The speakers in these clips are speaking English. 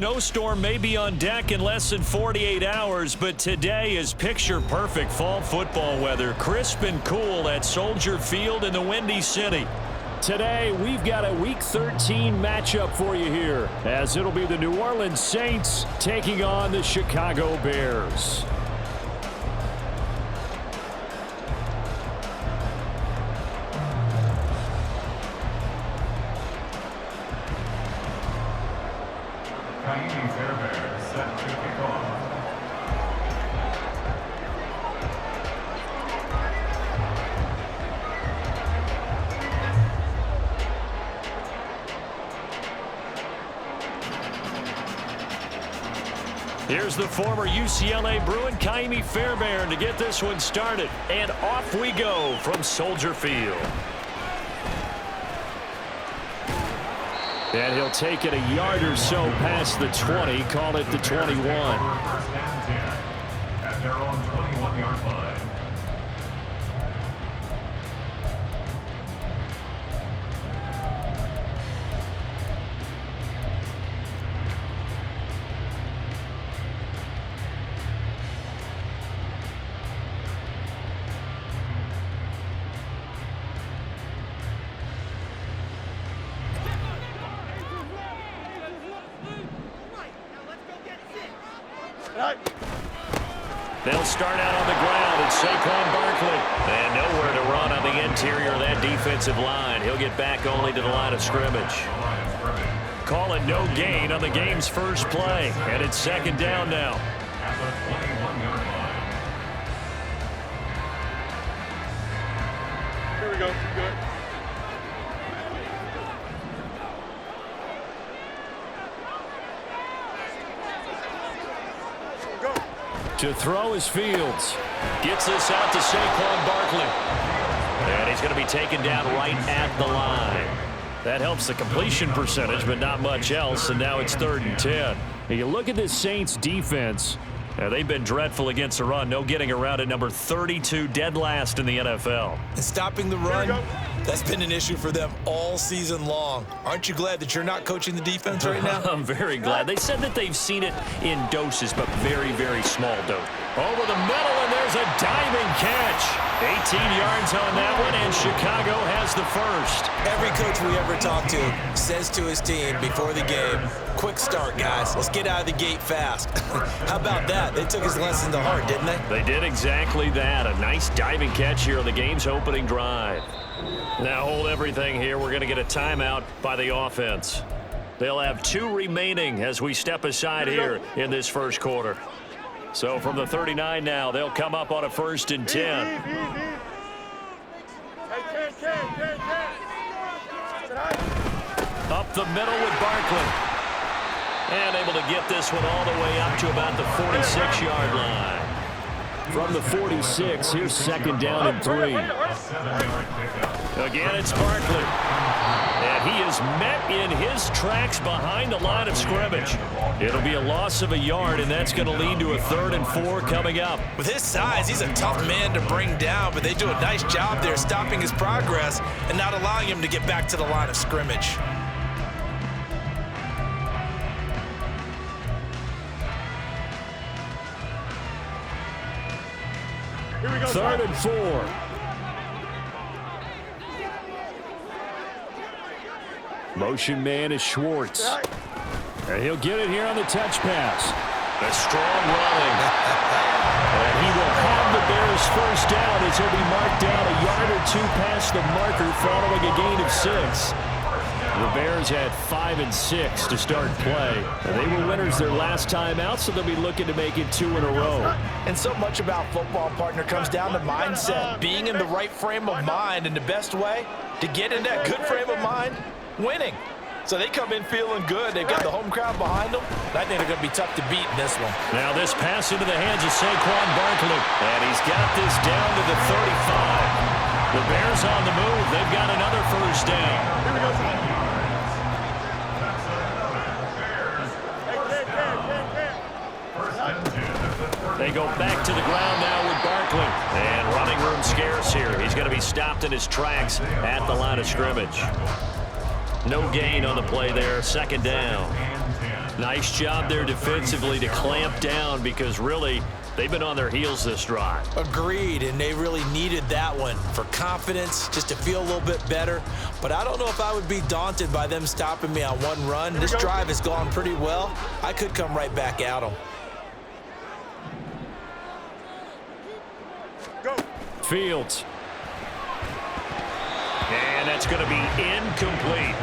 Snowstorm may be on deck in less than 48 hours, but today is picture-perfect fall football weather. Crisp and cool at Soldier Field in the Windy City. Today, we've got a Week 13 matchup for you here, as it'll be the New Orleans Saints taking on the Chicago Bears. Kaimi Fairbairn set to kick off. Here's the former UCLA Bruin, Kaimi Fairbairn, to get this one started. And off we go from Soldier Field. And he'll take it a yard or so past the 20, call it the 21. First and 10 at their own 21-yard line. They'll start out on the ground. It's Saquon Barkley. And nowhere to run on the interior of that defensive line. He'll get back only to the line of scrimmage. Call it no gain on the game's first play. And it's second down now. At the 21-yard line. Here we go. Good. To throw is Fields. Gets this out to Saquon Barkley. And he's going to be taken down right at the line. That helps the completion percentage, but not much else, and now it's 3rd and 10. Now you look at this Saints defense. They've been dreadful against the run. No getting around at number 32, dead last in the NFL. And stopping the run, that's been an issue for them all season long. Aren't you glad that you're not coaching the defense right now? I'm very glad. They said that they've seen it in doses, but very, very small dose. Over the middle, and there's a diving catch. 18 yards on that one, and Chicago has the first. Every coach we ever talk to says to his team before the game, quick start, guys. Let's get out of the gate fast. How about that? They took his lesson to heart, didn't they? They did exactly that. A nice diving catch here on the game's opening drive. Now hold everything here. We're going to get a timeout by the offense. They'll have 2 remaining as we step aside here in this first quarter. So from the 39 now, they'll come up on a 1st and 10. Up the middle with Barkley. And able to get this one all the way up to about the 46-yard line. From the 46, here's 2nd down and 3. Again, it's Barkley. And he is met in his tracks behind the line of scrimmage. It'll be a loss of a yard, and that's going to lead to a 3rd and 4 coming up. With his size, he's a tough man to bring down, but they do a nice job there stopping his progress and not allowing him to get back to the line of scrimmage. Here we go. 3rd and 4. Motion man is Schwartz. And he'll get it here on the touch pass. A strong running. And he will have the Bears first down as he'll be marked down a yard or 2 past the marker following a gain of 6. The Bears had 5 and 6 to start play. And they were winners their last time out, so they'll be looking to make it 2 in a row. And so much about football, partner, comes down to mindset. Being in the right frame of mind, and the best way to get in that good frame of mind, winning. So they come in feeling good. They've got the home crowd behind them. I think they're going to be tough to beat in this one. Now this pass into the hands of Saquon Barkley. And he's got this down to the 35. The Bears on the move. They've got another first down. Here we go. They go back to the ground now with Barkley. And running room scarce here. He's going to be stopped in his tracks at the line of scrimmage. No gain on the play there. 2nd down. Nice job there defensively to clamp down because really they've been on their heels this drive. Agreed, and they really needed that one for confidence, just to feel a little bit better. But I don't know if I would be daunted by them stopping me on one run. This drive has gone pretty well. I could come right back at them. Fields. And that's going to be incomplete.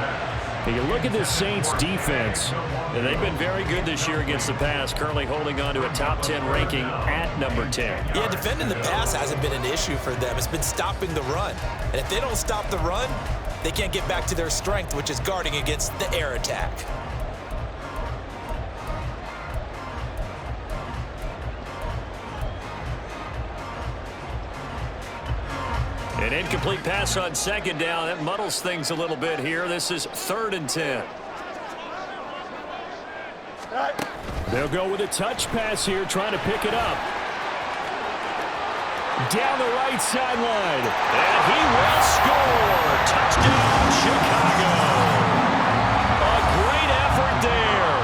You look at this Saints defense. And they've been very good this year against the pass, currently holding on to a top 10 ranking at number 10. Yeah, defending the pass hasn't been an issue for them. It's been stopping the run. And if they don't stop the run, they can't get back to their strength, which is guarding against the air attack. An incomplete pass on second down. That muddles things a little bit here. This is 3rd and 10. They'll go with a touch pass here, trying to pick it up. Down the right sideline. And he will score. Touchdown, Chicago. A great effort there.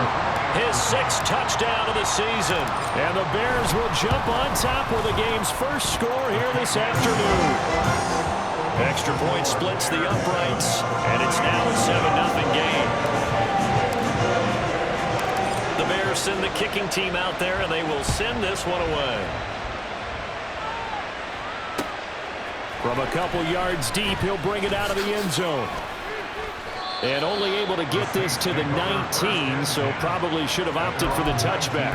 His 6th touchdown of the season. And the Bears will jump on top with the game's first score here this afternoon. Extra point splits the uprights, and it's now a 7-0 game. The Bears send the kicking team out there, and they will send this one away. From a couple yards deep, he'll bring it out of the end zone. And only able to get this to the 19, so probably should have opted for the touchback.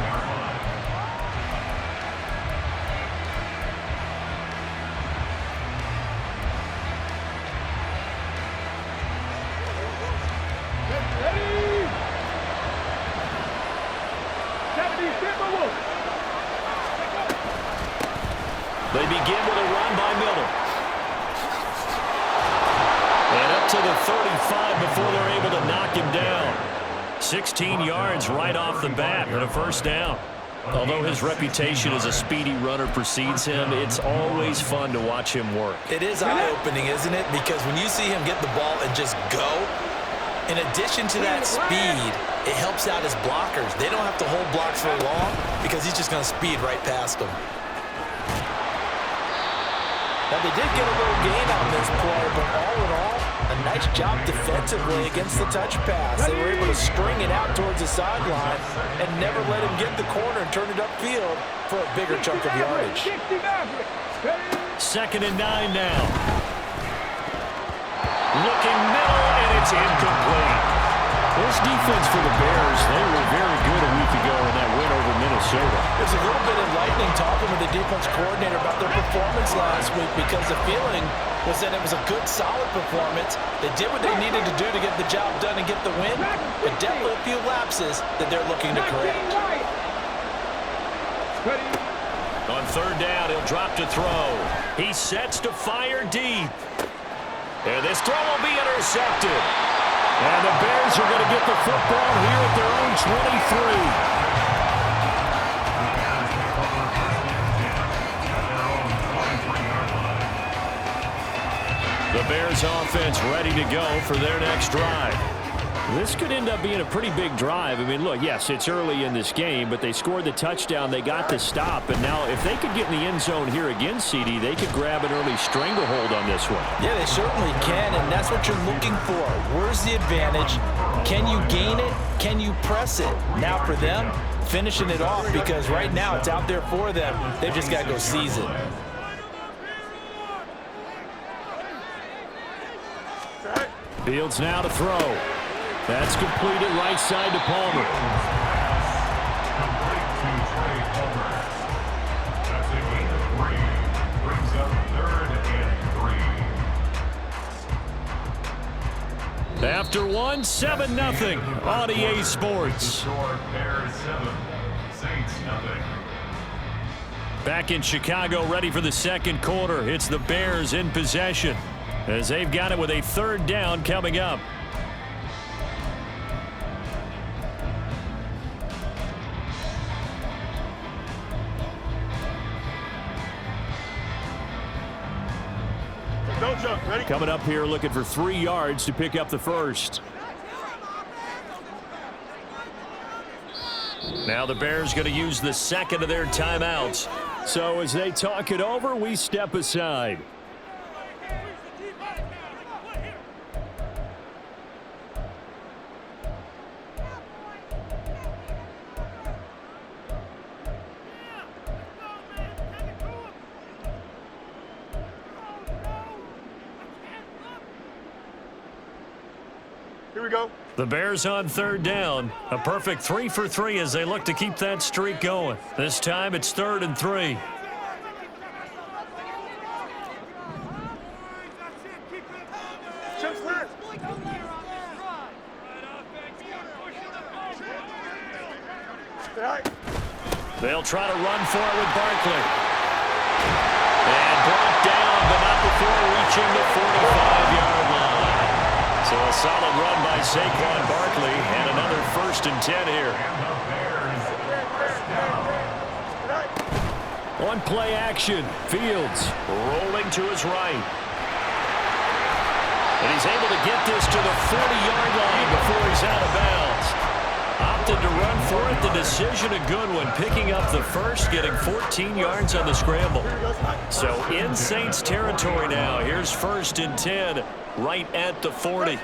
They begin with a run by Miller. And up to the 35 before they're able to knock him down. 16 yards right off the bat and a first down. Although his reputation as a speedy runner precedes him, it's always fun to watch him work. It is eye-opening, isn't it? Because when you see him get the ball and just go, in addition to that speed, it helps out his blockers. They don't have to hold blocks for long because he's just going to speed right past them. Now, they did get a little gain on this play, but all in all, a nice job defensively against the touch pass. They were able to string it out towards the sideline and never let him get the corner and turn it upfield for a bigger chunk of yardage. 2nd and 9 now. Looking middle, and it's incomplete. This defense for the Bears, they were very good a week ago in that win over Minnesota. It's a little bit enlightening talking with the defense coordinator about their performance last week because the feeling was that it was a good, solid performance. They did what they needed to do to get the job done and get the win, but definitely a few lapses that they're looking to correct. On 3rd down, he'll drop to throw. He sets to fire deep. And this throw will be intercepted. And the Bears are going to get the football here at their own 23. The Bears offense ready to go for their next drive. This could end up being a pretty big drive. I mean, look, yes, it's early in this game, but they scored the touchdown. They got the stop. And now if they could get in the end zone here again, CD, they could grab an early stranglehold on this one. Yeah, they certainly can, and that's what you're looking for. Where's the advantage? Can you gain it? Can you press it? Now for them, finishing it off because right now it's out there for them. They've just got to go seize it. Fields now to throw. That's completed right side to Palmer. Complete to Trey Palmer. That's a gain of 3. Brings up 3rd and 3. After one, 7-0 on EA Sports. Score Bears 7, Saints 0. Back in Chicago, ready for the second quarter. It's the Bears in possession as they've got it with a 3rd down coming up. Coming up here looking for 3 yards to pick up the first. Now the Bears going to use the second of their timeouts. So as they talk it over, we step aside. Here we go. The Bears on third down. A perfect 3 for 3 as they look to keep that streak going. This time it's 3rd and 3. They'll try to run for it with Barkley. And brought down, but not before reaching the 45-yard line. So a solid run by Saquon Barkley and another 1st and 10 here. On play action, Fields Rolling to his right. And he's able to get this to the 40-yard line before he's out of bounds. Opted to run for it. The decision a good one. Picking up the first, getting 14 yards on the scramble. So in Saints territory now. Here's 1st and 10 right at the 40.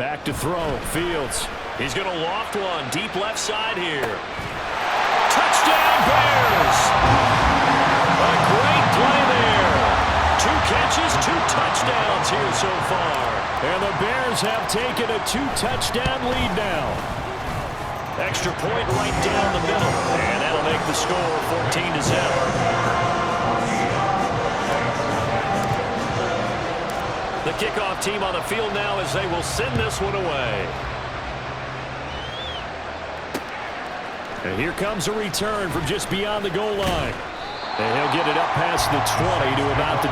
back to throw. Fields. He's going to loft one deep left side here. Touchdown Bears! A great play there. 2 catches, 2 touchdowns here so far. And the Bears have taken a 2-touchdown lead now. Extra point right down the middle. And that'll make the score 14-0. The kickoff team on the field now as they will send this one away. And here comes a return from just beyond the goal line. And he'll get it up past the 20 to about the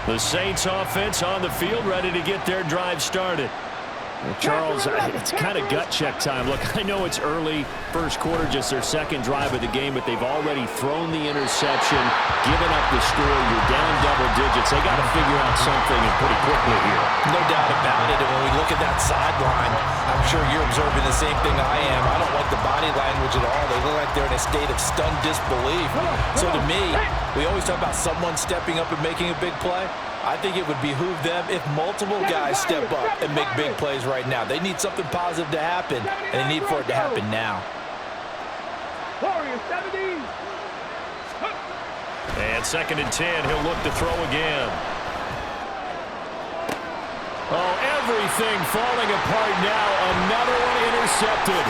22. The Saints offense on the field ready to get their drive started. Well, Charles, it's kind of gut check time. Look, I know it's early, first quarter, just their second drive of the game, but they've already thrown the interception, given up the score. You're down double digits. They got to figure out something and pretty quickly here. No doubt about it. And when we look at that sideline, I'm sure you're observing the same thing I am. I don't like the body language at all. They look like they're in a state of stunned disbelief. So to me, we always talk about someone stepping up and making a big play. I think it would behoove them if multiple guys step up and make big plays right now. They need something positive to happen, and they need for it to happen now. And 2nd and 10, he'll look to throw again. Oh, everything falling apart now. Another one intercepted.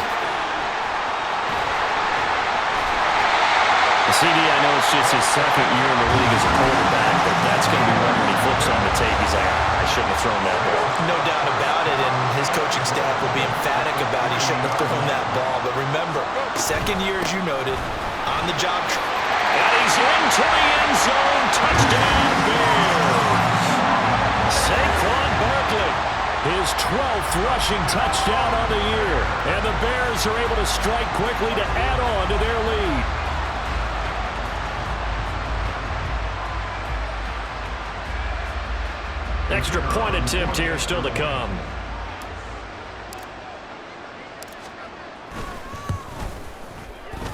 CD, I know it's just his 2nd year in the league as a quarterback, but that's going to be one when he flips on the tape. He's like, I shouldn't have thrown that ball. No doubt about it, and his coaching staff will be emphatic about he shouldn't have thrown that ball. But remember, 2nd year, as you noted, on the job. And he's into the end zone. Touchdown, Bears. Saquon Barkley. His 12th rushing touchdown on the year. And the Bears are able to strike quickly to add on to their lead. Extra point attempt here still to come.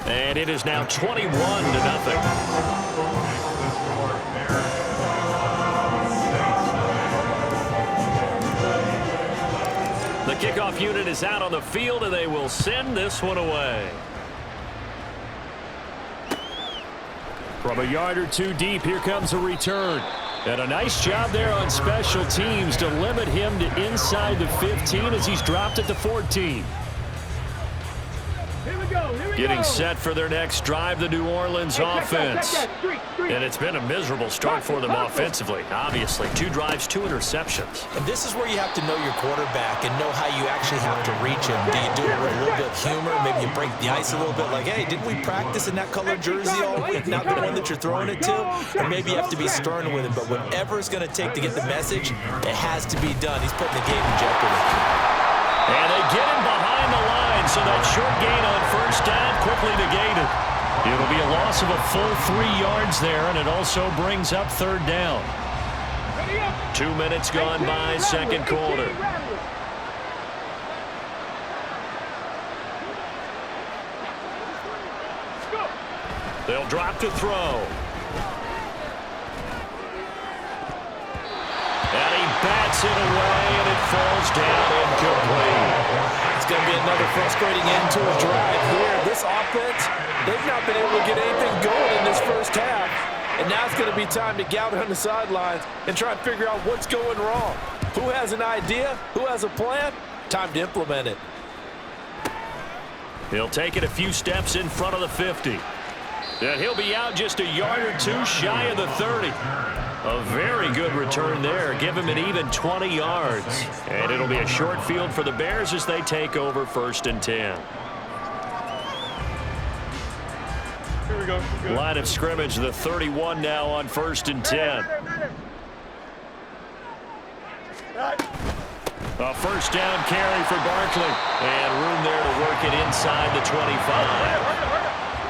And it is now 21-0. The kickoff unit is out on the field, and they will send this one away. From a yard or 2 deep, here comes a return. And a nice job there on special teams to limit him to inside the 15 as he's dropped at the 14. Getting set for their next drive, the New Orleans offense. And it's been a miserable start for them offensively. Obviously, 2 drives, 2 interceptions. And this is where you have to know your quarterback and know how you actually have to reach him. Do you do it with a little bit of humor? Maybe you break the ice a little bit like, hey, didn't we practice in that colored jersey all week? Not the one that you're throwing it to? Or maybe you have to be stern with him. But whatever it's going to take to get the message, it has to be done. He's putting the game in jeopardy. And they get him behind the line, so that short gain on first down quickly negated. It'll be a loss of a full 3 yards there, and it also brings up third down. 2 minutes gone by, second quarter. They'll drop to throw. And he bats it away, and it falls down incomplete. It's going to be another frustrating end to a drive here. This offense, they've not been able to get anything going in this first half. And now it's going to be time to gather on the sidelines and try and figure out what's going wrong. Who has an idea? Who has a plan? Time to implement it. He'll take it a few steps in front of the 50. And he'll be out just a yard or two shy of the 30. A very good return there. Give him an even 20 yards. And it'll be a short field for the Bears as they take over 1st and 10. Here we go. Line of scrimmage, the 31 now on 1st and 10. A first down carry for Barkley. And room there to work it inside the 25.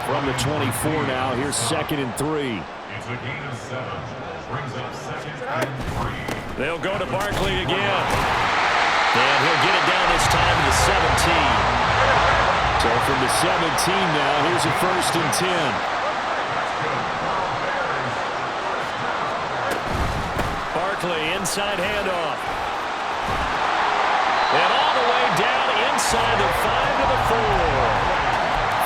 From the 24 now, here's 2nd and 3. It's a gain of 7. Brings up 2nd and 3. They'll go to Barkley again. And he'll get it down this time to the 17. So from the 17 now, here's a 1st and 10. Barkley inside handoff. And all the way down inside the 5 to the 4.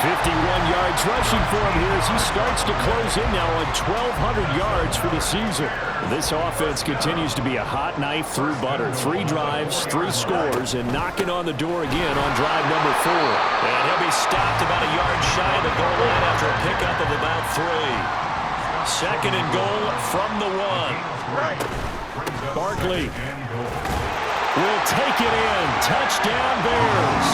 51 yards rushing for him here as he starts to close in now on 1,200 yards for the season. This offense continues to be a hot knife through butter. 3 drives, 3 scores, and knocking on the door again on drive number 4. And he'll be stopped about a yard shy of the goal line after a pickup of about 3. 2nd and goal from the 1. Barkley will take it in. Touchdown Bears.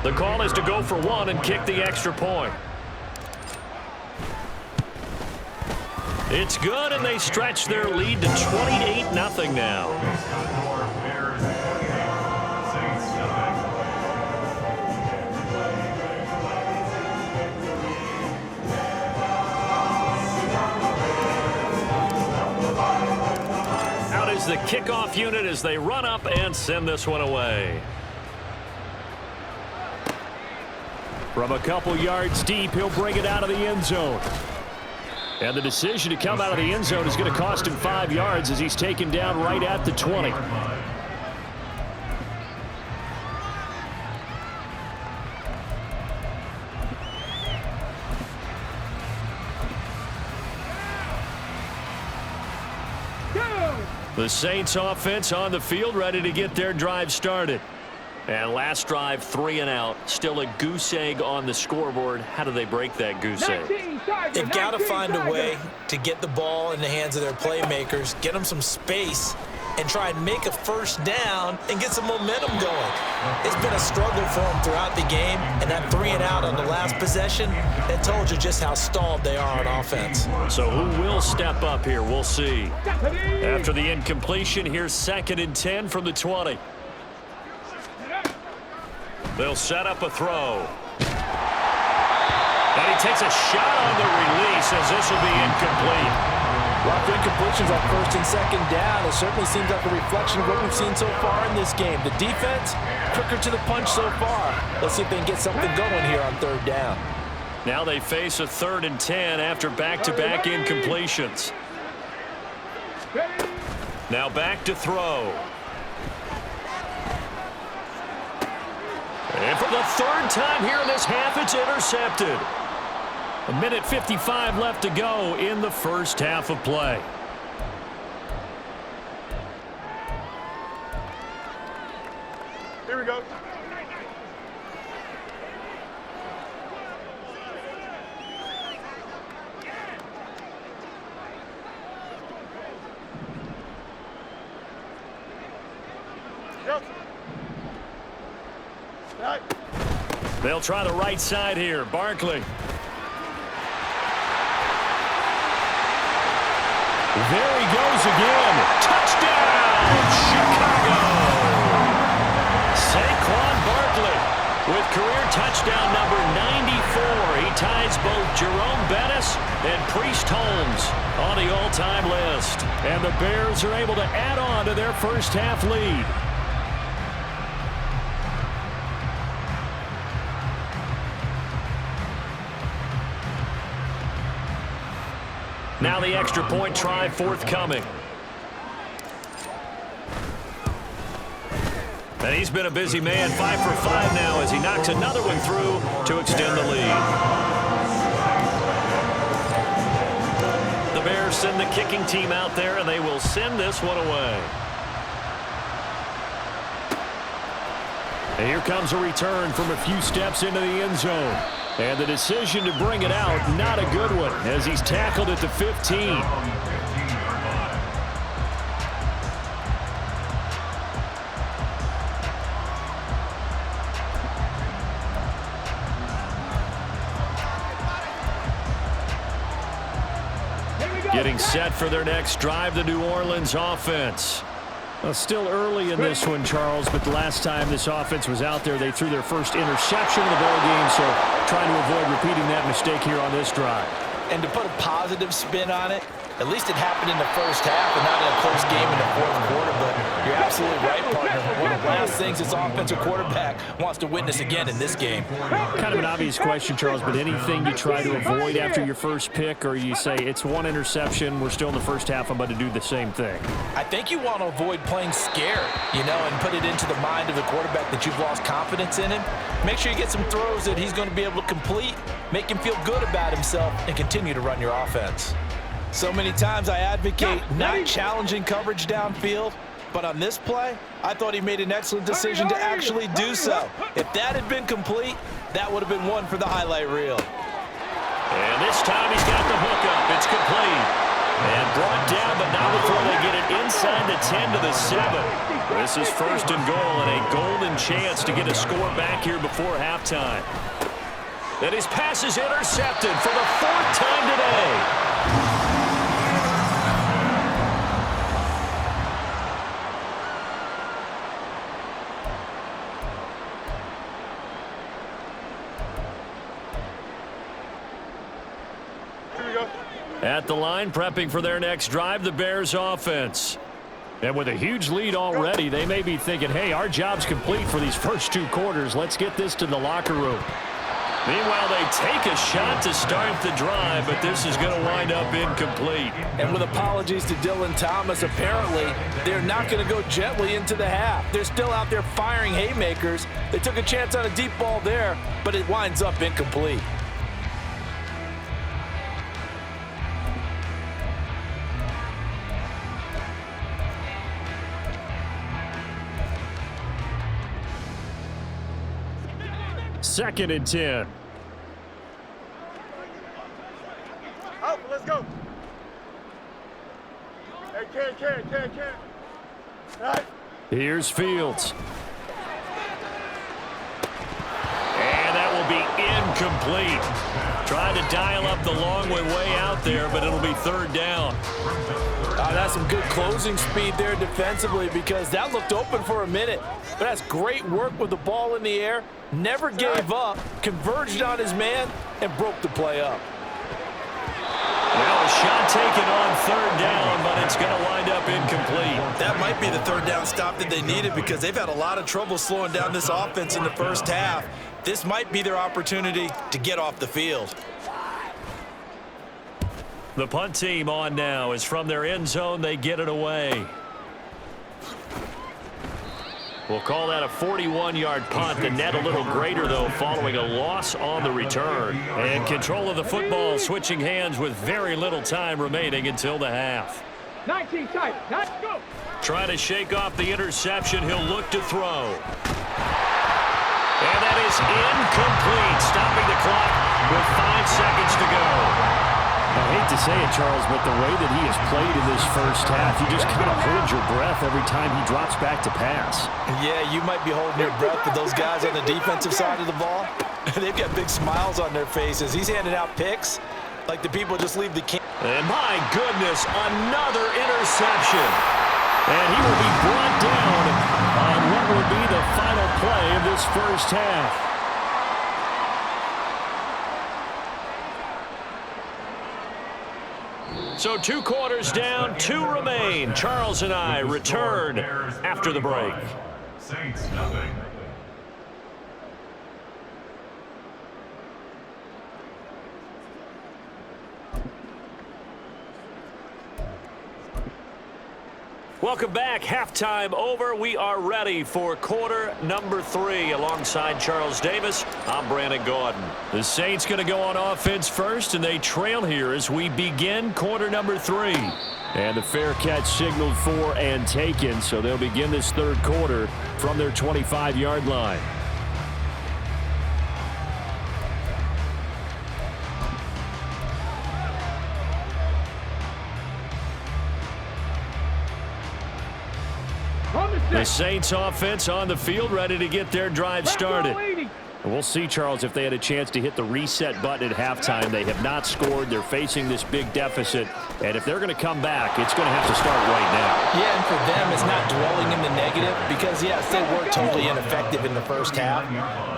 The call is to go for 1 and kick the extra point. It's good, and they stretch their lead to 28-0 now. Out is the kickoff unit as they run up and send this one away. From a couple yards deep, he'll bring it out of the end zone. And the decision to come out of the end zone is going to cost him 5 yards as he's taken down right at the 20. The Saints offense on the field, ready to get their drive started. And last drive, 3 and out. Still a goose egg on the scoreboard. How do they break that goose egg? They've got to find a way to get the ball in the hands of their playmakers, get them some space, and try and make a first down and get some momentum going. It's been a struggle for them throughout the game, and that 3 and out on the last possession, that told you just how stalled they are on offense. So who will step up here? We'll see. After the incompletion, here's 2nd and 10 from the 20. They'll set up a throw. And he takes a shot on the release as this will be incomplete. Rough incompletions on 1st and 2nd down. It certainly seems like a reflection of what we've seen so far in this game. The defense, quicker to the punch so far. Let's see if they can get something going here on 3rd down. Now they face a 3rd and 10 after back-to-back incompletions. Now back to throw. And for the 3rd time here in this half, it's intercepted. 1:55 left to go in the first half of play. Here we go. Yep. They'll try the right side here. Barkley. There he goes again. Touchdown, Chicago! Saquon Barkley with career touchdown number 94. He ties both Jerome Bettis and Priest Holmes on the all-time list. And the Bears are able to add on to their first half lead. Now the extra point try forthcoming. And he's been a busy man, 5 for 5 now as he knocks another one through to extend the lead. The Bears send the kicking team out there, and they will send this one away. And here comes a return from a few steps into the end zone. And the decision to bring it out, not a good one, as he's tackled at the 15. Getting set for their next drive, the New Orleans offense. Well, still early in this one, Charles, but the last time this offense was out there, they threw their first interception of the ball game, so trying to avoid repeating that mistake here on this drive. And to put a positive spin on it, at least it happened in the first half and not in a close game in the fourth quarter, but you're absolutely right, partner. One of the last things this offensive quarterback wants to witness again in this game. Kind of an obvious question, Charles, but anything you try to avoid after your first pick, or you say it's one interception, we're still in the first half, I'm about to do the same thing? I think you want to avoid playing scared, and put it into the mind of the quarterback that you've lost confidence in him. Make sure you get some throws that he's going to be able to complete, make him feel good about himself, and continue to run your offense. So many times I advocate not challenging coverage downfield, but on this play, I thought he made an excellent decision to actually do so. If that had been complete, that would have been one for the highlight reel. And this time he's got the hook up. It's complete. And brought down, but not before they get it inside the 10 to the 7. This is first and goal and a golden chance to get a score back here before halftime. And his pass is intercepted for the 4th time today. At the line, prepping for their next drive, the Bears offense. And with a huge lead already, they may be thinking, hey, our job's complete for these first 2 quarters. Let's get this to the locker room. Meanwhile, they take a shot to start the drive, but this is going to wind up incomplete. And with apologies to Dylan Thomas, apparently they're not going to go gently into the half. They're still out there firing haymakers. They took a chance on a deep ball there, but it winds up incomplete. Second and 10. Out, let's go. Hey, Ken. All right. Here's Fields. And that will be incomplete. Trying to dial up the long way out there, but it'll be 3rd down. That's some good closing speed there defensively, because that looked open for a minute. But that's great work with the ball in the air. Never gave up, converged on his man, and broke the play up. Now a shot taken on 3rd down, but it's going to wind up incomplete. That might be the 3rd down stop that they needed, because they've had a lot of trouble slowing down this offense in the first half. This might be their opportunity to get off the field. The punt team on now is from their end zone. They get it away. We'll call that a 41-yard punt. The net a little greater, though, following a loss on the return. And control of the football switching hands with very little time remaining until the half. 19 tight. Let's go. Trying to shake off the interception. He'll look to throw. And that is incomplete, stopping the clock with 5 seconds to go. I hate to say it, Charles, but the way that he has played in this first half, you just kind of hold your breath every time he drops back to pass. Yeah, you might be holding your breath, but those guys on the defensive side of the ball, They've got big smiles on their faces. He's handing out picks like the people just leave the camp. And my goodness, another interception. And he will be brought down on what will be the final play of this first half. So 2 quarters down, 2 remain. Charles and I return after the break. Saints nothing. Welcome back. Halftime over. We are ready for quarter number 3. Alongside Charles Davis, I'm Brandon Gaudin. The Saints going to go on offense first, and they trail here as we begin quarter number 3. And the fair catch signaled for and taken, so they'll begin this third quarter from their 25-yard line. The Saints offense on the field, ready to get their drive started. And we'll see, Charles, if they had a chance to hit the reset button at halftime. They have not scored. They're facing this big deficit. And if they're going to come back, it's going to have to start right now. Yeah, and for them, it's not dwelling in the negative because, yes, they were totally ineffective in the first half.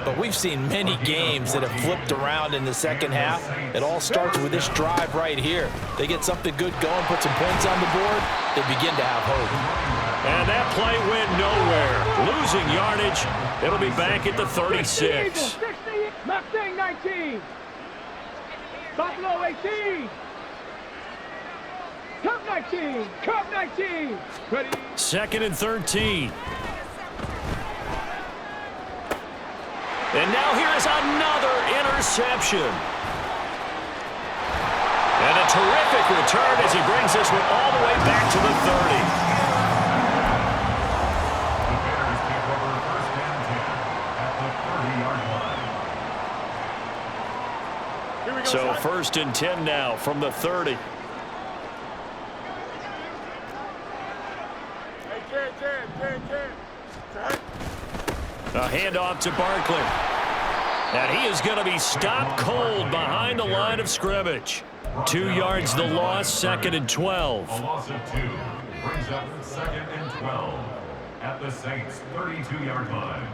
But we've seen many games that have flipped around in the second half. It all starts with this drive right here. They get something good going, put some points on the board, they begin to have hope. And that play went nowhere. Losing yardage. It'll be back at the 36. Mustang 19. Buffalo 18. Cub 19. Cub 19. Ready. 2nd and 13. And now here is another interception. And a terrific return as he brings this one all the way back to the 30. So 1st and 10 now from the 30. Hey, A handoff to Barkley. And he is going to be stopped cold behind the line of scrimmage. 2 yards the loss, 2nd and 12. A loss of 2 brings up 2nd and 12 at the Saints' 32-yard line.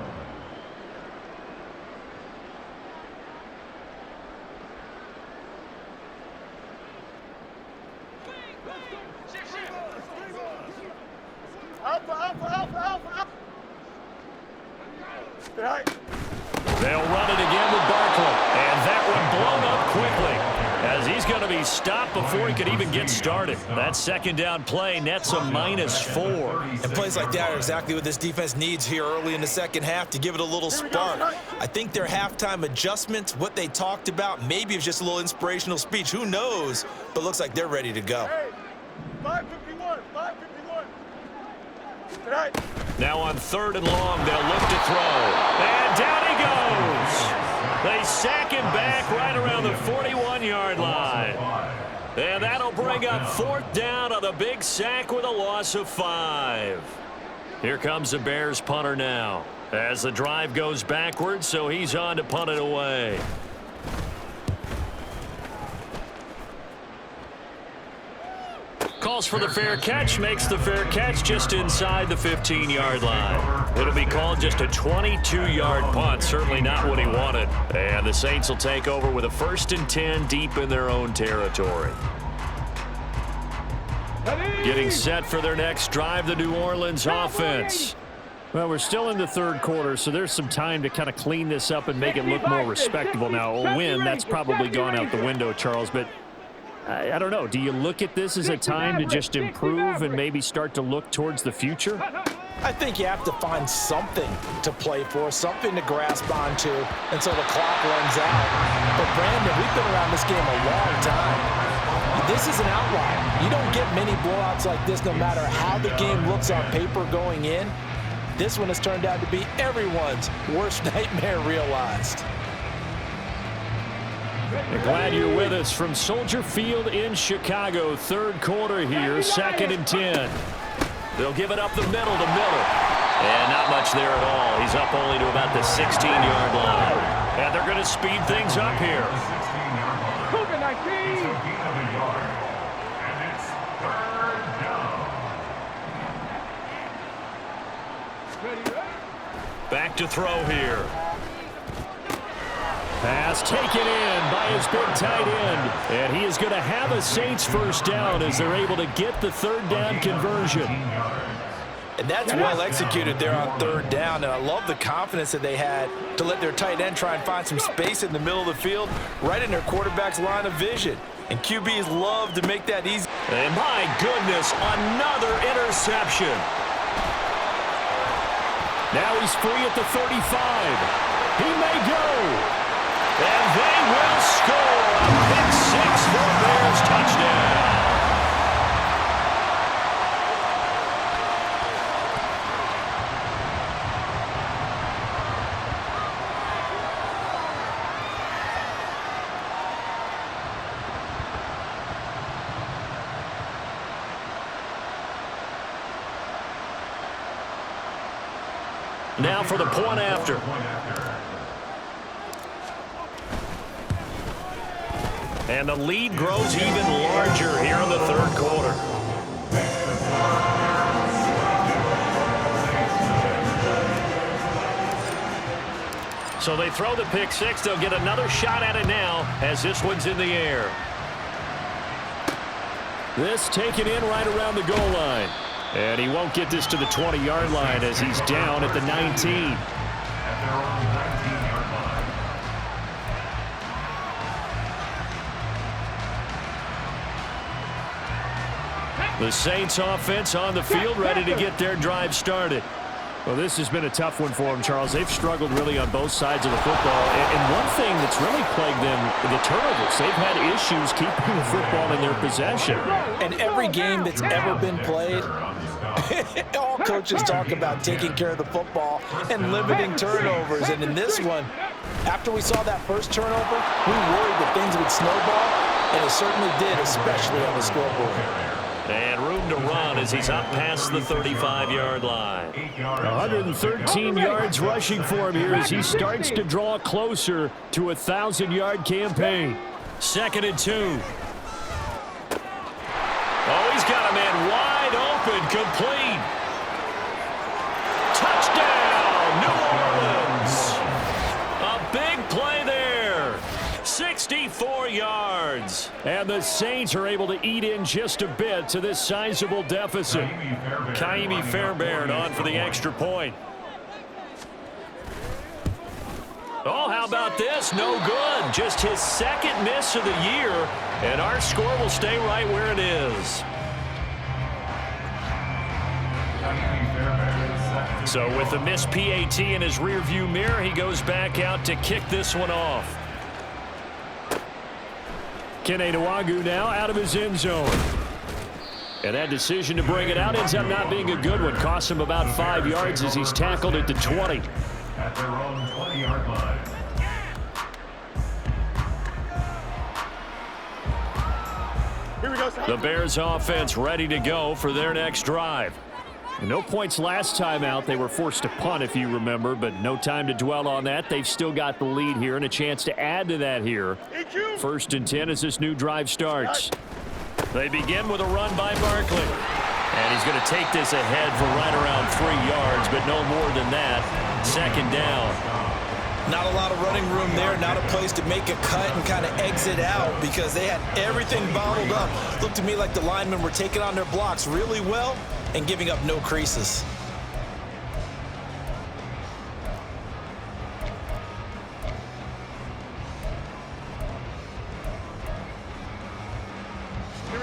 They'll run it again with Barkley. And that one blown up quickly as he's going to be stopped before he could even get started. That 2nd down play nets a -4. And plays like that are exactly what this defense needs here early in the second half to give it a little spark. I think their halftime adjustments, what they talked about, maybe it's just a little inspirational speech. Who knows? But looks like they're ready to go. Hey, 551, 551. Tonight. Now on 3rd and long, they'll look to throw. And down he goes. They sack him back right around the 41-yard line. And that'll bring up 4th down on the big sack with a loss of 5. Here comes the Bears punter now as the drive goes backwards, so he's on to punt it away. Calls for the fair catch, makes the fair catch just inside the 15-yard line. It'll be called just a 22-yard punt, certainly not what he wanted. And the Saints will take over with a 1st and 10 deep in their own territory. Getting set for their next drive, the New Orleans offense. Well, we're still in the third quarter, so there's some time to kind of clean this up and make it look more respectable. Now, a win, that's probably gone out the window, Charles, but I don't know. Do you look at this as a time to just improve and maybe start to look towards the future? I think you have to find something to play for, something to grasp onto until the clock runs out. But, Brandon, we've been around this game a long time. This is an outlier. You don't get many blowouts like this no matter how the game looks on paper going in. This one has turned out to be everyone's worst nightmare realized. We're glad you're with us from Soldier Field in Chicago. Third quarter here, 2nd and 10. They'll give it up the middle to Miller. And not much there at all. He's up only to about the 16-yard line. And they're going to speed things up here. The 16-yard line. Cougar 19. It's a gain of a yard. And it's third down. Ready. Back to throw here. Pass taken in by his big tight end. And he is going to have a Saints first down as they're able to get the third down conversion. And that's well executed there on third down. And I love the confidence that they had to let their tight end try and find some space in the middle of the field, right in their quarterback's line of vision. And QBs love to make that easy. And my goodness, another interception. Now he's free at the 35. He may go. And they will score a pick six for Bears touchdown. Now for the point after. And the lead grows even larger here in the third quarter. So they throw the pick six. They'll get another shot at it now as this one's in the air. This taken in right around the goal line. And he won't get this to the 20-yard line as he's down at the 19. At their own 19-yard line. The Saints offense on the field ready to get their drive started. Well, this has been a tough one for them, Charles. They've struggled really on both sides of the football. And one thing that's really plagued them, the turnovers. They've had issues keeping the football in their possession. And every game that's ever been played, all coaches talk about taking care of the football and limiting turnovers. And in this one, after we saw that first turnover, we worried that things would snowball, and it certainly did, especially on the scoreboard. And room to run as he's up past the 35-yard line. 113 yards rushing for him here as he starts to draw closer to a 1,000-yard campaign. 2nd and 2. Oh, he's got a man wide open, complete. Touchdown, New Orleans. A big play there. 64 yards. And the Saints are able to eat in just a bit to this sizable deficit. Ka'imi Fairbairn on for the extra point. Oh, how about this? No good. Just his second miss of the year, and our score will stay right where it is. So with the missed PAT in his rearview mirror, he goes back out to kick this one off. Kene Nwangwu now out of his end zone. And that decision to bring it out ends up not being a good one. Costs him about 5 yards as he's tackled at the 20. At their own 20-yard line. Here we go, The Bears offense ready to go for their next drive. No points last time out. They were forced to punt, if you remember, but no time to dwell on that. They've still got the lead here and a chance to add to that here. 1st and 10 as this new drive starts. They begin with a run by Barkley. And he's going to take this ahead for right around 3 yards, but no more than that. 2nd down. Not a lot of running room there, not a place to make a cut and kind of exit out because they had everything bottled up. Looked to me like the linemen were taking on their blocks really well and giving up no creases.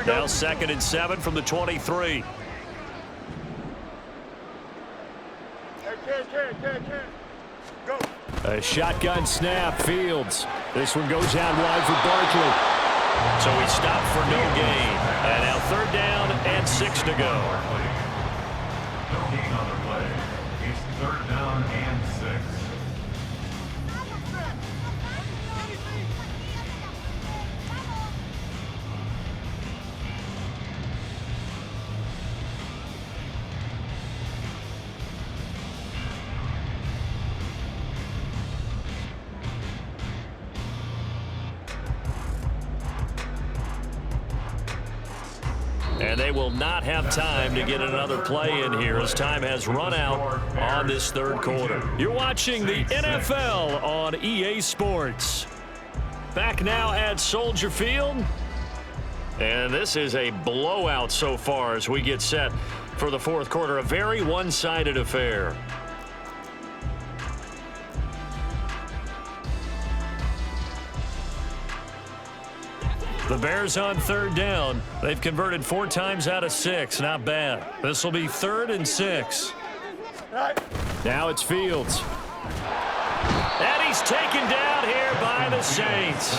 Now 2nd and 7 from the 23. Go. A shotgun snap, Fields. This one goes out wide for Barkley. So he stopped for no gain. And now 3rd down and 6 to go. No gain on the play. It's 3rd down and 6. And they will not have time to get another play in here as time has run out on this third quarter. You're watching the NFL on EA Sports. Back now at Soldier Field. And this is a blowout so far as we get set for the fourth quarter. A very one-sided affair. The Bears on third down. They've converted 4 times out of 6. Not bad. This will be 3rd and 6. Now it's Fields. And he's taken down here by the Saints.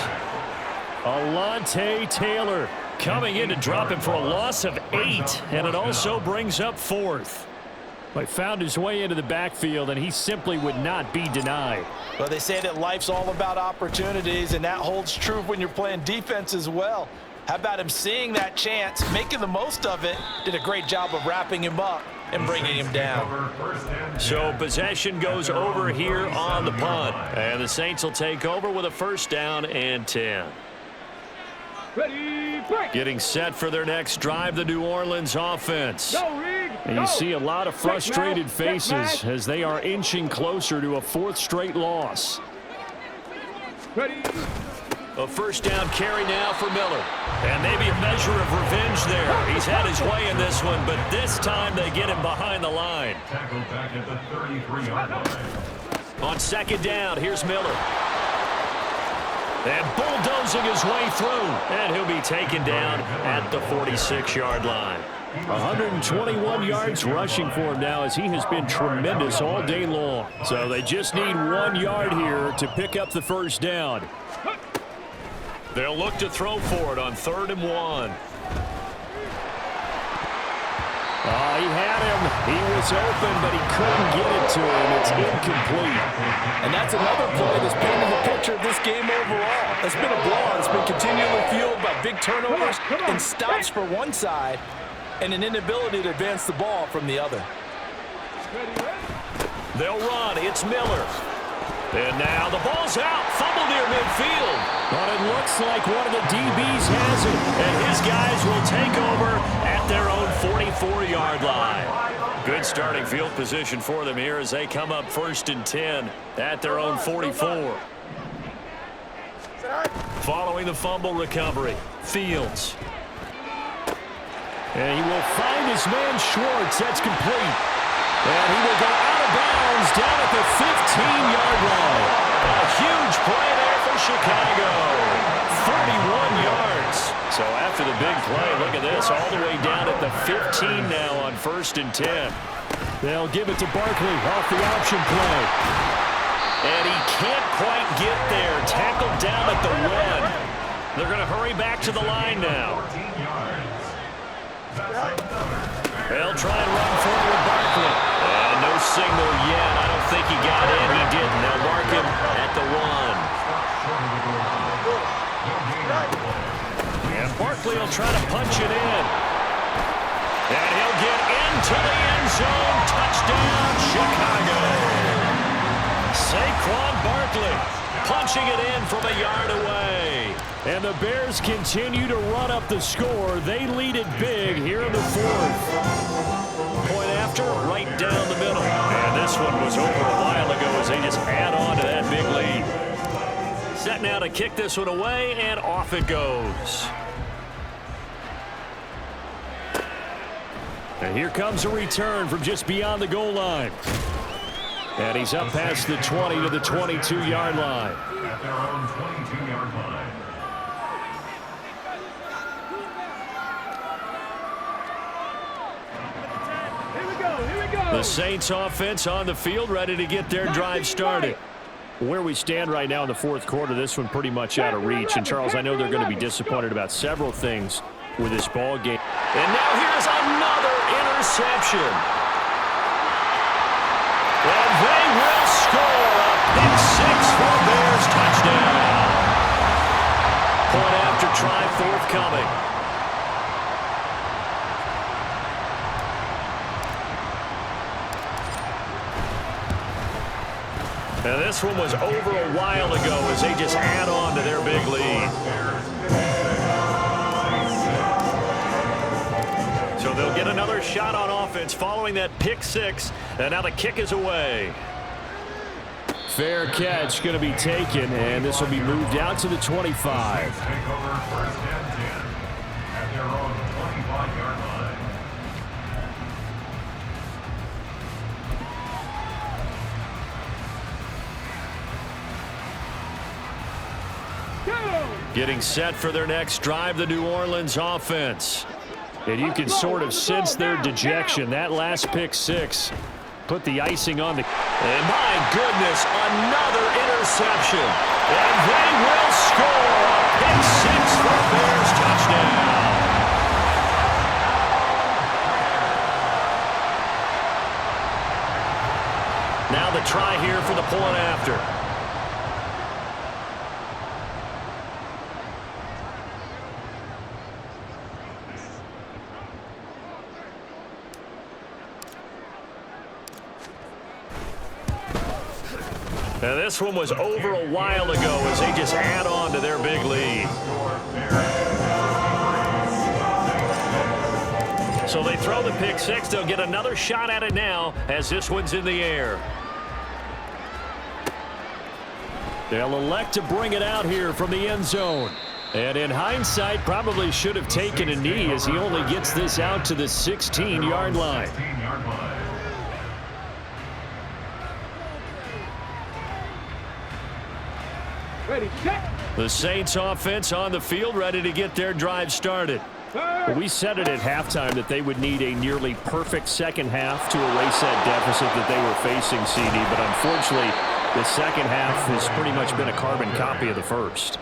Alontae Taylor coming in to drop him for a loss of 8. And it also brings up 4th. He found his way into the backfield, and he simply would not be denied. Well, they say that life's all about opportunities, and that holds true when you're playing defense as well. How about him seeing that chance, making the most of it, did a great job of wrapping him up and bringing him down. So possession goes over here on the punt, and the Saints will take over with a 1st down and 10. Ready, break. Getting set for their next drive, the New Orleans offense. Go, Reed. And you see a lot of frustrated faces as they are inching closer to a 4th straight loss. Ready. A 1st down carry now for Miller. And maybe a measure of revenge there. He's had his way in this one, but this time they get him behind the line. Tackled back at the 33-yard line. On 2nd down, here's Miller. And bulldozing his way through. And he'll be taken down at the 46-yard line. 121 yards rushing for him now as he has been tremendous all day long. So they just need 1 yard here to pick up the 1st down. They'll look to throw for it on 3rd and 1. He had him. He was open, but he couldn't get it to him. It's incomplete. And that's another play that's painting the picture of this game overall. It's been a blowout. It's been continually fueled by big turnovers and stops for one side and an inability to advance the ball from the other. They'll run. It's Miller. And now the ball's out. Fumble near midfield. But it looks like one of the DBs has it. And his guys will take over at their own 44-yard line. Good starting field position for them here as they come up 1st and 10 at their own 44. Following the fumble recovery, Fields. And he will find his man Schwartz. That's complete. And he will go out of bounds down at the 15-yard line. A huge play there for Chicago. 31 yards. So after the big play, look at this, all the way down at the 15 now on 1st and 10. They'll give it to Barkley off the option play. And he can't quite get there. Tackled down at the 1. They're going to hurry back to the line now. They'll try and run forward Barkley. And no signal yet. I don't think he got in. He didn't. They'll mark him at the 1. And Barkley will try to punch it in. And he'll get into the end zone. Touchdown, Chicago. Saquon Barkley punching it in from a yard away. And the Bears continue to run up the score. They lead it big here in the 4th. Point after, right down the middle. And this one was over a while ago as they just add on to that big lead. Set now to kick this one away, and off it goes. And here comes a return from just beyond the goal line. And he's up past the 20 to the 22-yard line. At their own 22-yard line. The Saints offense on the field, ready to get their drive started. Where we stand right now in the 4th quarter, this one pretty much out of reach. And, Charles, I know they're going to be disappointed about several things with this ball game. And now here's another interception. And they will score a pick 6 for Bears touchdown. Point after try forthcoming. Now this one was over a while ago as they just add on to their big lead. another shot on offense following that pick six, and now the kick is away. Fair catch going to be taken, and this will be moved out to the 25. Take over first and 10 at their own 25-yard line. Getting set for their next drive, the New Orleans offense. And you can sort of sense their dejection. That last pick six put the icing on the... And my goodness, another interception. And they will score a pick six for Bears touchdown. Now the try here for the point after. Now this one was over a while ago as they just add on to their big lead. So they throw the pick six. They'll get another shot at it now as this one's in the air. They'll elect to bring it out here from the end zone. And in hindsight, probably should have taken a knee as he only gets this out to the 16-yard line. Ready, set. The Saints offense on the field, ready to get their drive started. We said it at halftime that they would need a nearly perfect second half to erase that deficit that they were facing, CD, but unfortunately, the second half has pretty much been a carbon copy of the first.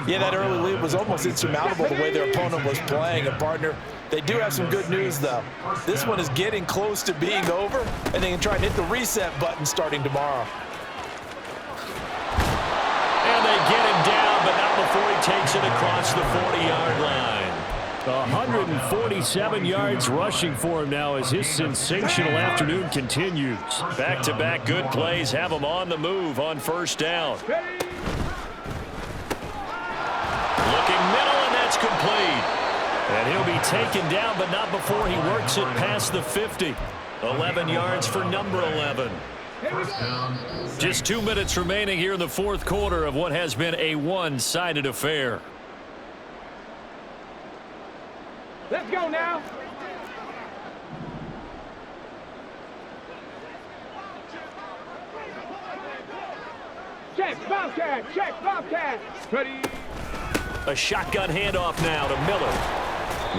Yeah, that early lead was almost insurmountable the way their opponent was playing. And, partner, they do have some good news, though. This one is getting close to being over, and they can try and hit the reset button starting tomorrow. And they get him down, but not before he takes it across the 40-yard line. 147 yards rushing for him now as his sensational afternoon continues. Back-to-back good plays have him on the move on first down. Looking middle, and that's complete. And he'll be taken down, but not before he works it past the 50. 11 yards for number 11. Just 2 minutes remaining here in the fourth quarter of what has been a one-sided affair. Let's go now. Check, Bobcat. Check, Bobcat. Ready. A shotgun handoff now to Miller.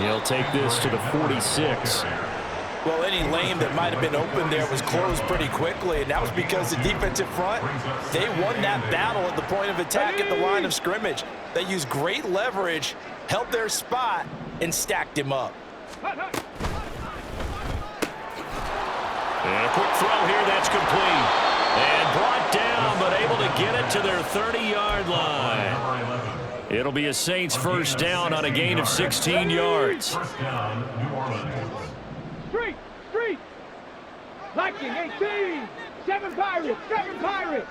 He'll take this to the 46. Well, any lane that might have been open there was closed pretty quickly, and that was because the defensive front, they won that battle at the point of attack at the line of scrimmage. They used great leverage, held their spot, and stacked him up. And a quick throw here, that's complete. And brought down, but able to get it to their 30-yard line. It'll be a Saints first down on a gain of 16 yards. Street, street. Viking 18. 7 Pirates, 7 Pirates.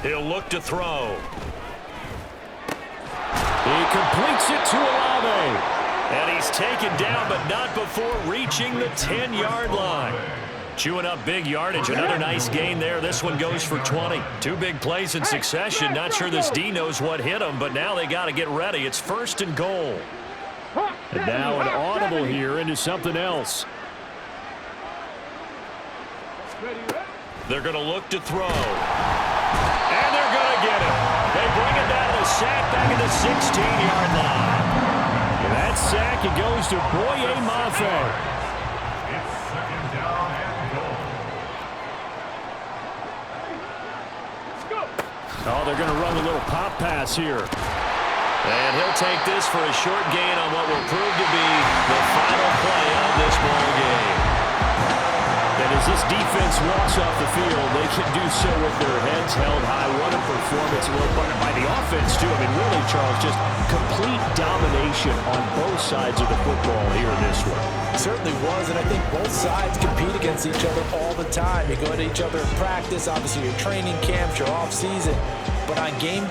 He'll look to throw. He completes it to Olave. And he's taken down, but not before reaching the 10-yard line. Chewing up big yardage. Another nice gain there. This one goes for 20. 2 big plays in succession. Not sure this D knows what hit him, but now they got to get ready. It's first and goal. And now an audible here into something else. They're going to look to throw. And they're going to get it. They bring it down to the sack back at the 16-yard line. And that sack, it goes to Boye Mafe. It's second down and goal. Oh, they're going to run a little pop pass here. And he'll take this for a short gain on what will prove to be the final play of this ball game. And as this defense walks off the field, they can do so with their heads held high. What a performance by the offense, too. I mean, really, Charles, just complete domination on both sides of the football here in this one. It certainly was, and I think both sides compete against each other all the time. You go to each other in practice, obviously your training camps, your off season, but on game